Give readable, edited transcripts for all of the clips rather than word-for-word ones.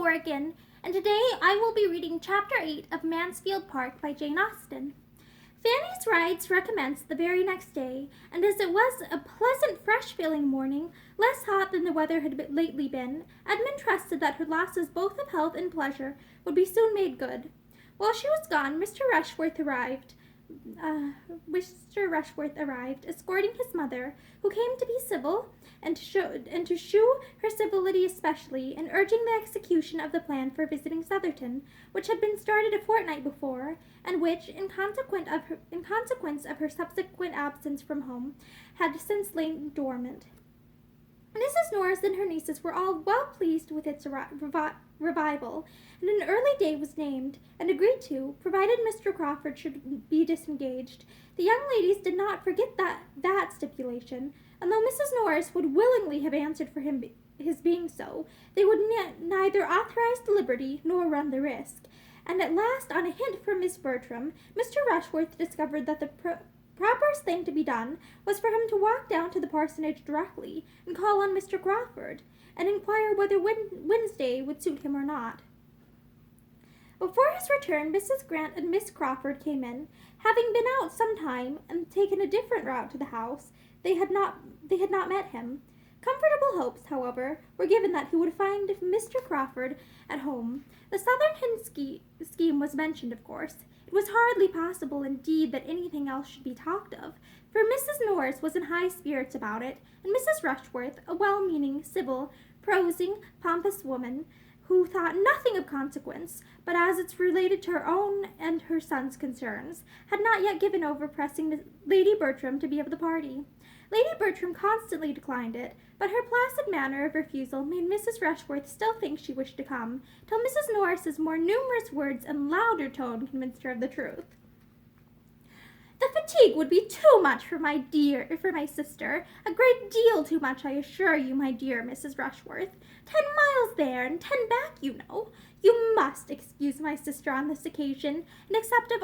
Morgan, and today I will be reading Chapter 8 of Mansfield Park by Jane Austen. Fanny's rides recommenced the very next day, and as it was a pleasant, fresh-feeling morning, less hot than the weather had lately been, Edmund trusted that her losses both of health and pleasure would be soon made good. While she was gone, Mr. Rushworth arrived, escorting his mother, who came to be civil, and to shew her civility especially, in urging the execution of the plan for visiting Sotherton, which had been started a fortnight before, and which, in consequence of her subsequent absence from home, had since lain dormant. Mrs. Norris and her nieces were all well pleased with its revival, and an early day was named and agreed to, provided Mr. Crawford should be disengaged. The young ladies did not forget that stipulation, and though Mrs. Norris would willingly have answered for his being so, they would neither authorize the liberty nor run the risk. And at last, on a hint from Miss Bertram, Mr. Rushworth discovered that the properest thing to be done was for him to walk down to the parsonage directly and call on Mr. Crawford, and inquire whether Wednesday would suit him or not. Before his return, Mrs. Grant and Miss Crawford came in. Having been out some time and taken a different route to the house, they had not met him. Comfortable hopes, however, were given that he would find Mr. Crawford at home. The Sotherton scheme was mentioned, of course. It was hardly possible, indeed, that anything else should be talked of, for Mrs. Norris was in high spirits about it, and Mrs. Rushworth, a well-meaning, civil, prosing, pompous woman, who thought nothing of consequence, but as it's related to her own and her son's concerns, had not yet given over pressing Lady Bertram to be of the party. Lady Bertram constantly declined it, but her placid manner of refusal made Mrs. Rushworth still think she wished to come, till Mrs. Norris's more numerous words and louder tone convinced her of the truth. "The fatigue would be too much for my sister, a great deal too much, I assure you, my dear Mrs. Rushworth. 10 miles there and 10 back, you know. You must excuse my sister on this occasion, and accept of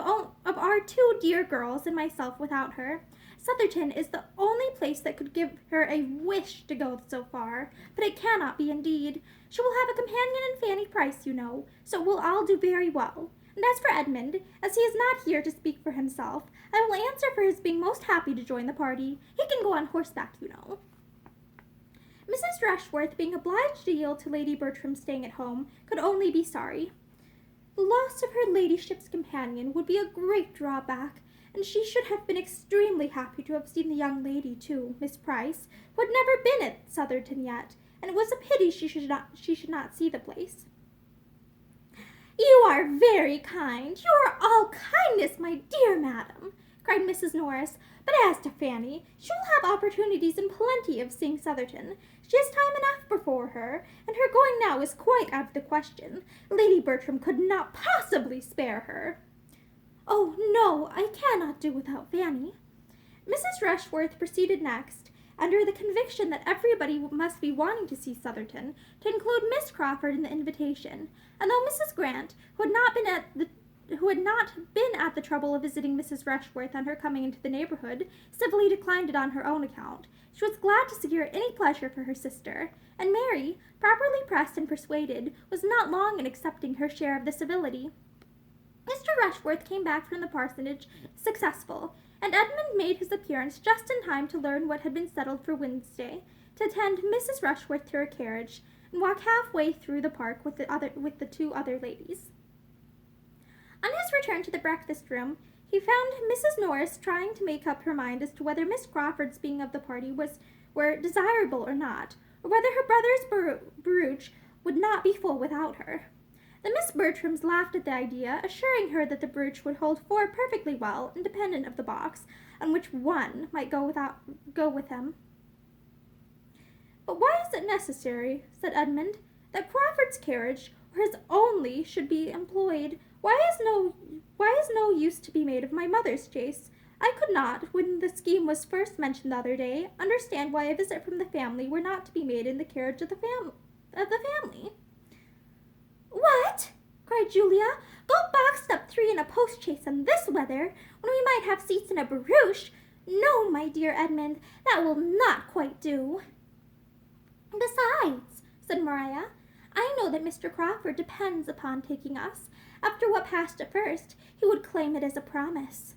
our 2 dear girls and myself without her. Sotherton is the only place that could give her a wish to go so far, but it cannot be indeed. She will have a companion in Fanny Price, you know, so it will all do very well. And as for Edmund, as he is not here to speak for himself, I will answer for his being most happy to join the party. He can go on horseback, you know." Mrs. Rushworth, being obliged to yield to Lady Bertram staying at home, could only be sorry. The loss of her ladyship's companion would be a great drawback, and she should have been extremely happy to have seen the young lady, too, Miss Price, who had never been at Sotherton yet, and it was a pity she should not see the place. "You are very kind. You are all kindness, my dear madam," cried Mrs. Norris. "But as to Fanny, she will have opportunities in plenty of seeing Sotherton. She has time enough before her, and her going now is quite out of the question. Lady Bertram could not possibly spare her." "Oh, no, I cannot do without Fanny." Mrs. Rushworth proceeded next, under the conviction that everybody must be wanting to see Sotherton, to include Miss Crawford in the invitation, and though Mrs. Grant, who had not been at the trouble of visiting Mrs. Rushworth on her coming into the neighborhood, civilly declined it on her own account, she was glad to secure any pleasure for her sister, and Mary, properly pressed and persuaded, was not long in accepting her share of the civility. Mr. Rushworth came back from the parsonage successful, and Edmund made his appearance just in time to learn what had been settled for Wednesday, to attend Mrs. Rushworth to her carriage, and walk halfway through the park with the 2 other ladies. On his return to the breakfast room, he found Mrs. Norris trying to make up her mind as to whether Miss Crawford's being of the party were desirable or not, or whether her brother's barouche would not be full without her. The Miss Bertrams laughed at the idea, assuring her that the barouche would hold 4 perfectly well, independent of the box, on which 1 might go with him. "But why is it necessary," said Edmund, "that Crawford's carriage, or his only, should be employed? Why is no use to be made of my mother's chaise? I could not, when the scheme was first mentioned the other day, understand why a visit from the family were not to be made in the carriage of the family." "What?" cried Julia. "Go boxed up 3 in a post-chaise in this weather, when we might have seats in a barouche? No, my dear Edmund, that will not quite do." "Besides," said Maria, I know that Mr. Crawford depends upon taking us. After what passed at first, he would claim it as a promise."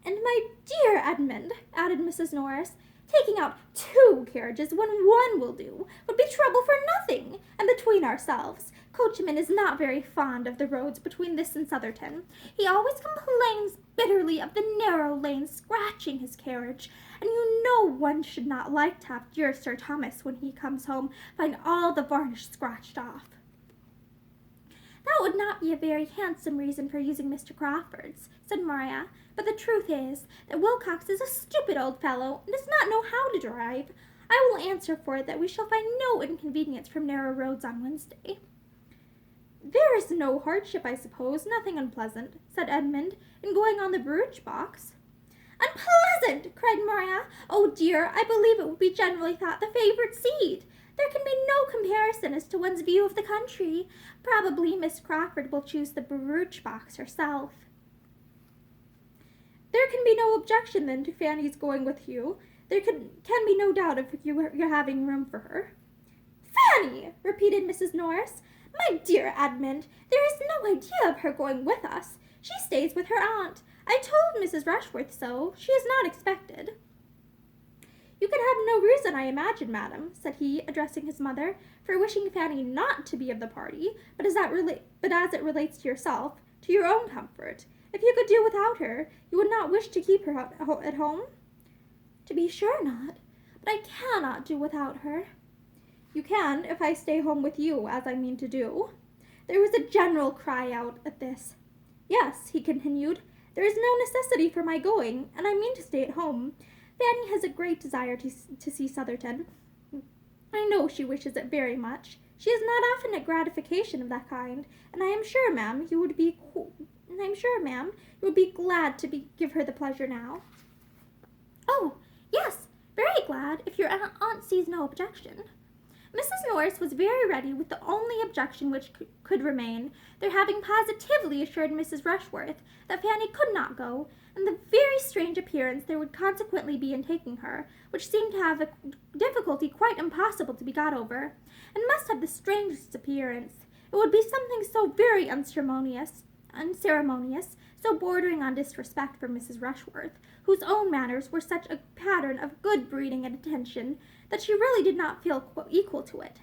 "And my dear Edmund," added Mrs. Norris, "taking out 2 carriages when 1 will do would be trouble for nothing. And between ourselves, Coachman is not very fond of the roads between this and Sotherton. He always complains bitterly of the narrow lanes scratching his carriage, and you know one should not like to have dear Sir Thomas, when he comes home, find all the varnish scratched off." "That would not be a very handsome reason for using Mr. Crawford's," said Maria, "but the truth is that Wilcox is a stupid old fellow and does not know how to drive. I will answer for it that we shall find no inconvenience from narrow roads on Wednesday." "There is no hardship, I suppose, nothing unpleasant," said Edmund, "in going on the barouche box." "Unpleasant!" cried Maria. "Oh dear, I believe it would be generally thought the favorite seat. There can be no comparison as to one's view of the country. Probably Miss Crawford will choose the barouche box herself." "There can be no objection, then, to Fanny's going with you. There can be no doubt of your having room for her." "Fanny!" repeated Mrs. Norris. "My dear Edmund, there is no idea of her going with us. She stays with her aunt. I told Mrs. Rushworth so. She is not expected." "You can have no reason, I imagine, madam," said he, addressing his mother, "for wishing Fanny not to be of the party, but as it relates to yourself, to your own comfort. If you could do without her, you would not wish to keep her at home?" "To be sure not, but I cannot do without her." "You can, if I stay home with you, as I mean to do." There was a general cry out at this. "Yes," he continued, "there is no necessity for my going, and I mean to stay at home. Fanny has a great desire to see Sotherton. I know she wishes it very much. She has not often a gratification of that kind, and I am sure, ma'am, you would be glad to give her the pleasure now." "Oh, yes, very glad, if your aunt sees no objection." Mrs. Norris was very ready with the only objection which could remain, their having positively assured Mrs. Rushworth that Fanny could not go, and the very strange appearance there would consequently be in taking her, which seemed to have a difficulty quite impossible to be got over, and must have the strangest appearance. It would be something so very unceremonious, so bordering on disrespect for Mrs. Rushworth, whose own manners were such a pattern of good breeding and attention, that she really did not feel equal to it.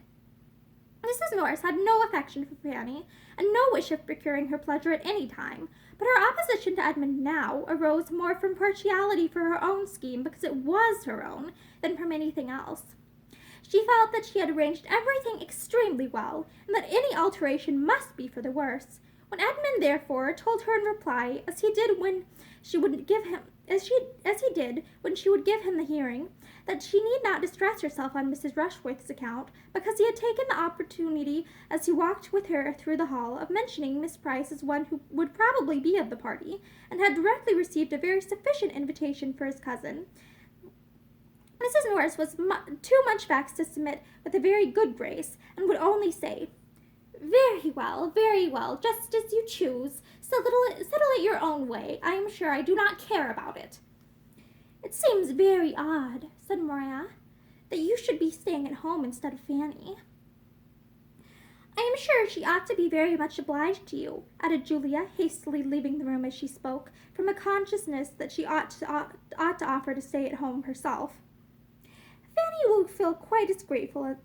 Mrs. Norris had no affection for Fanny, and no wish of procuring her pleasure at any time, but her opposition to Edmund now arose more from partiality for her own scheme, because it was her own, than from anything else. She felt that she had arranged everything extremely well, and that any alteration must be for the worse. When Edmund, therefore, told her in reply, as he did when she would give him the hearing, that she need not distress herself on Mrs. Rushworth's account, because he had taken the opportunity, as he walked with her through the hall, of mentioning Miss Price as one who would probably be of the party, and had directly received a very sufficient invitation for his cousin, Mrs. Norris was too much vexed to submit with a very good grace, and would only say, very well, just as you choose. Settle it your own way. I am sure I do not care about it." "It seems very odd," said Maria, "that you should be staying at home instead of Fanny." "I am sure she ought to be very much obliged to you," added Julia, hastily leaving the room as she spoke, from a consciousness that she ought to offer to stay at home herself. Fanny will feel quite as grateful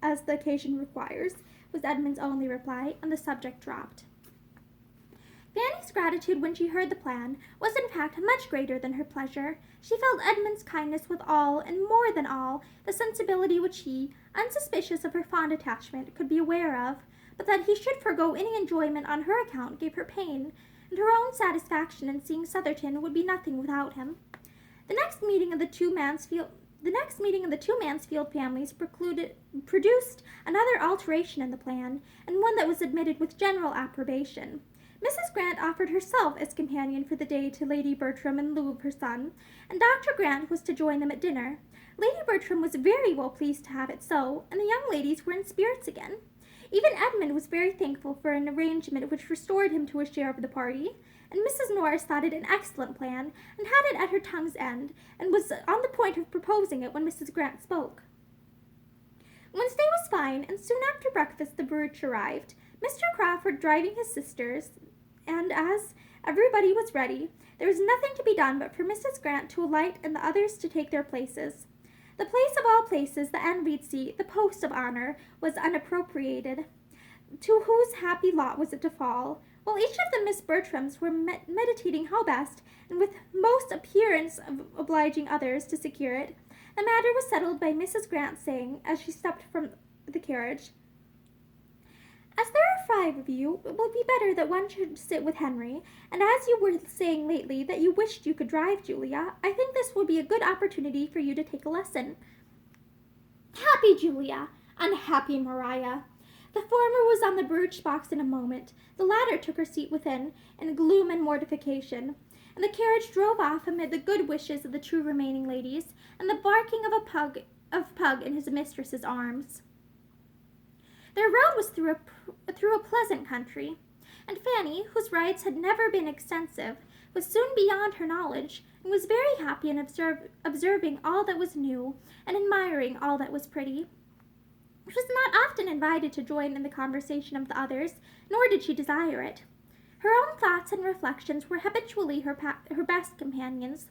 as the occasion requires," was Edmund's only reply, and the subject dropped. Fanny's gratitude when she heard the plan was in fact much greater than her pleasure. She felt Edmund's kindness with all, and more than all, the sensibility which he, unsuspicious of her fond attachment, could be aware of, but that he should forego any enjoyment on her account gave her pain, and her own satisfaction in seeing Sotherton would be nothing without him. The next meeting of the two Mansfield families produced another alteration in the plan, and one that was admitted with general approbation. Mrs. Grant offered herself as companion for the day to Lady Bertram in lieu of her son, and Dr. Grant was to join them at dinner. Lady Bertram was very well pleased to have it so, and the young ladies were in spirits again. Even Edmund was very thankful for an arrangement which restored him to a share of the party, and Mrs. Norris thought it an excellent plan, and had it at her tongue's end, and was on the point of proposing it when Mrs. Grant spoke. Wednesday was fine, and soon after breakfast the brooch arrived, Mr. Crawford driving his sisters, and as everybody was ready, there was nothing to be done but for Mrs. Grant to alight and the others to take their places. The place of all places, the envied seat, the post of honor, was unappropriated. To whose happy lot was it to fall? While each of the Miss Bertrams were meditating how best, and with most appearance of obliging others, to secure it, the matter was settled by Mrs. Grant saying, as she stepped from the carriage, "As there are 5 of you, it will be better that one should sit with Henry, and as you were saying lately that you wished you could drive, Julia, I think this will be a good opportunity for you to take a lesson." Happy Julia! Unhappy Maria! The former was on the brooch box in a moment. The latter took her seat within, in gloom and mortification, and the carriage drove off amid the good wishes of the 2 remaining ladies, and the barking of Pug in his mistress's arms. Their road was through a pleasant country, and Fanny, whose rides had never been extensive, was soon beyond her knowledge, and was very happy in observing all that was new, and admiring all that was pretty. She was not often invited to join in the conversation of the others, nor did she desire it. Her own thoughts and reflections were habitually her best companions,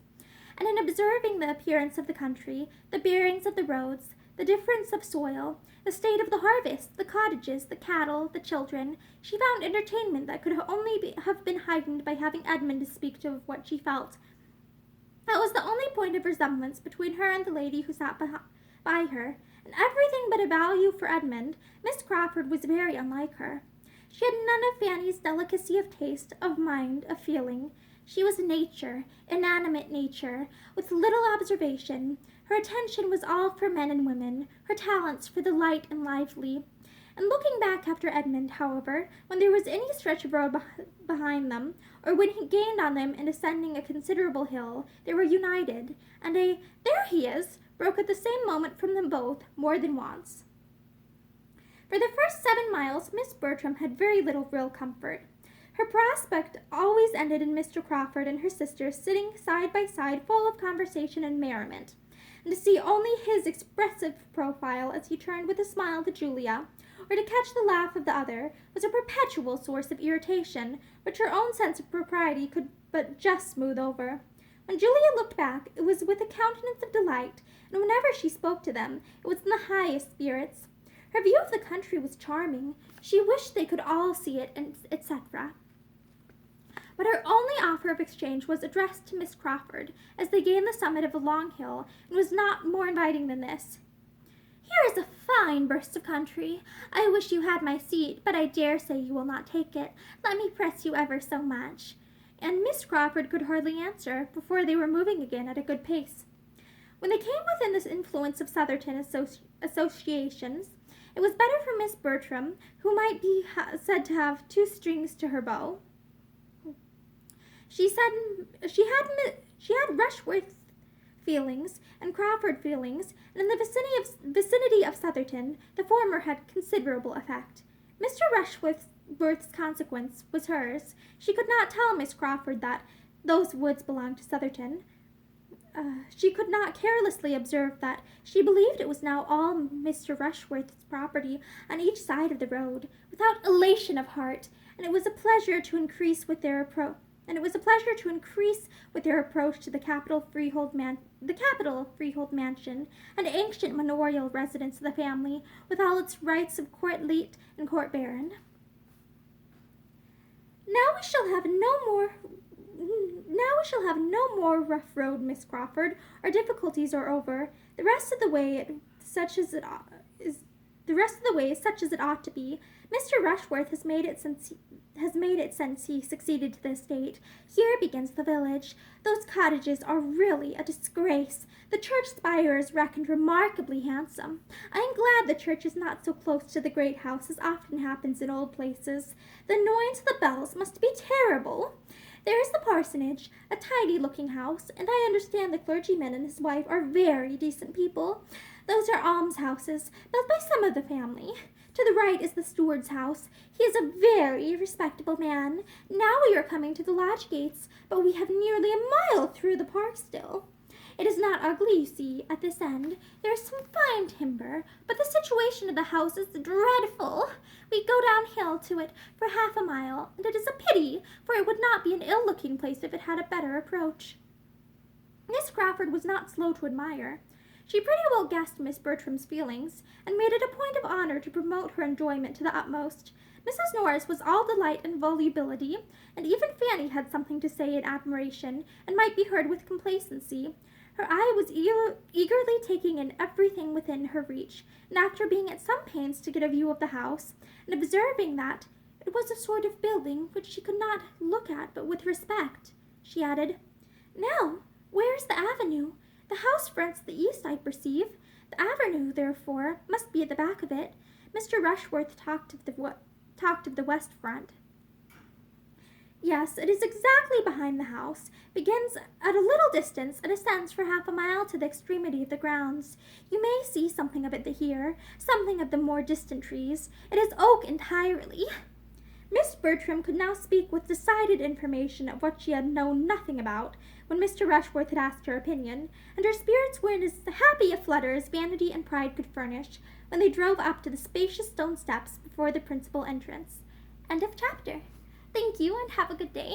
and in observing the appearance of the country, the bearings of the roads, the difference of soil, the state of the harvest, the cottages, the cattle, the children, she found entertainment that could only have been heightened by having Edmund to speak to of what she felt. That was the only point of resemblance between her and the lady who sat by her, and everything but a value for Edmund, Miss Crawford was very unlike her. She had none of Fanny's delicacy of taste, of mind, of feeling. She was nature, inanimate nature, with little observation. Her attention was all for men and women, her talents for the light and lively. And looking back after Edmund, however, when there was any stretch of road behind them, or when he gained on them in ascending a considerable hill, they were united, and a "There he is!" broke at the same moment from them both, more than once. For the first 7 miles, Miss Bertram had very little real comfort. Her prospect always ended in Mr. Crawford and her sisters sitting side by side full of conversation and merriment, and to see only his expressive profile as he turned with a smile to Julia, or to catch the laugh of the other, was a perpetual source of irritation, which her own sense of propriety could but just smooth over. When Julia looked back, it was with a countenance of delight, and whenever she spoke to them, it was in the highest spirits. Her view of the country was charming. She wished they could all see it, etc. But her only offer of exchange was addressed to Miss Crawford, as they gained the summit of a long hill, and was not more inviting than this. "Here is a fine burst of country. I wish you had my seat, but I dare say you will not take it. Let me press you ever so much." And Miss Crawford could hardly answer, before they were moving again at a good pace. When they came within the influence of Southerton associations, it was better for Miss Bertram, who might be said to have 2 strings to her bow. She had Rushworth feelings and Crawford feelings, and in the vicinity of Southerton, the former had considerable effect. Mr. Rushworth's consequence was hers. She could not tell Miss Crawford that those woods belonged to Southerton. She could not carelessly observe that she believed it was now all Mr. Rushworth's property on each side of the road, without elation of heart, and it was a pleasure to increase with their approach to the capital freehold mansion, and ancient manorial residence of the family, with all its rights of court leet and court baron. Now we shall have no more rough road, Miss Crawford. Our difficulties are over. The rest of the way is such as it ought to be. Mr. Rushworth has made it since he succeeded to the estate. Here begins the village. Those cottages are really a disgrace. The church spire is reckoned remarkably handsome. I am glad the church is not so close to the great house as often happens in old places. The noise of the bells must be terrible. There is the parsonage, a tidy-looking house, and I understand the clergyman and his wife are very decent people. Those are almshouses, built by some of the family. To the right is the steward's house. He is a very respectable man. Now we are coming to the lodge gates, but we have nearly a mile through the park still. It is not ugly, you see. At this end, there is some fine timber, but the situation of the house is dreadful. We go downhill to it for half a mile, and it is a pity, for it would not be an ill-looking place if it had a better approach." Miss Crawford was not slow to admire. She pretty well guessed Miss Bertram's feelings, and made it a point of honor to promote her enjoyment to the utmost. Mrs. Norris was all delight and volubility, and even Fanny had something to say in admiration, and might be heard with complacency. Her eye was eagerly taking in everything within her reach, and after being at some pains to get a view of the house, and observing that it was a sort of building which she could not look at but with respect, she added, "Now, where is the avenue? The house fronts the east, I perceive. The avenue, therefore, must be at the back of it. Mr. Rushworth talked of the west front." "Yes, it is exactly behind the house, begins at a little distance, and ascends for half a mile to the extremity of the grounds. You may see something of it here, something of the more distant trees. It is oak entirely." Miss Bertram could now speak with decided information of what she had known nothing about, when Mr. Rushworth had asked her opinion, and her spirits were in as happy a flutter as vanity and pride could furnish, when they drove up to the spacious stone steps before the principal entrance. End of chapter. Thank you, and have a good day.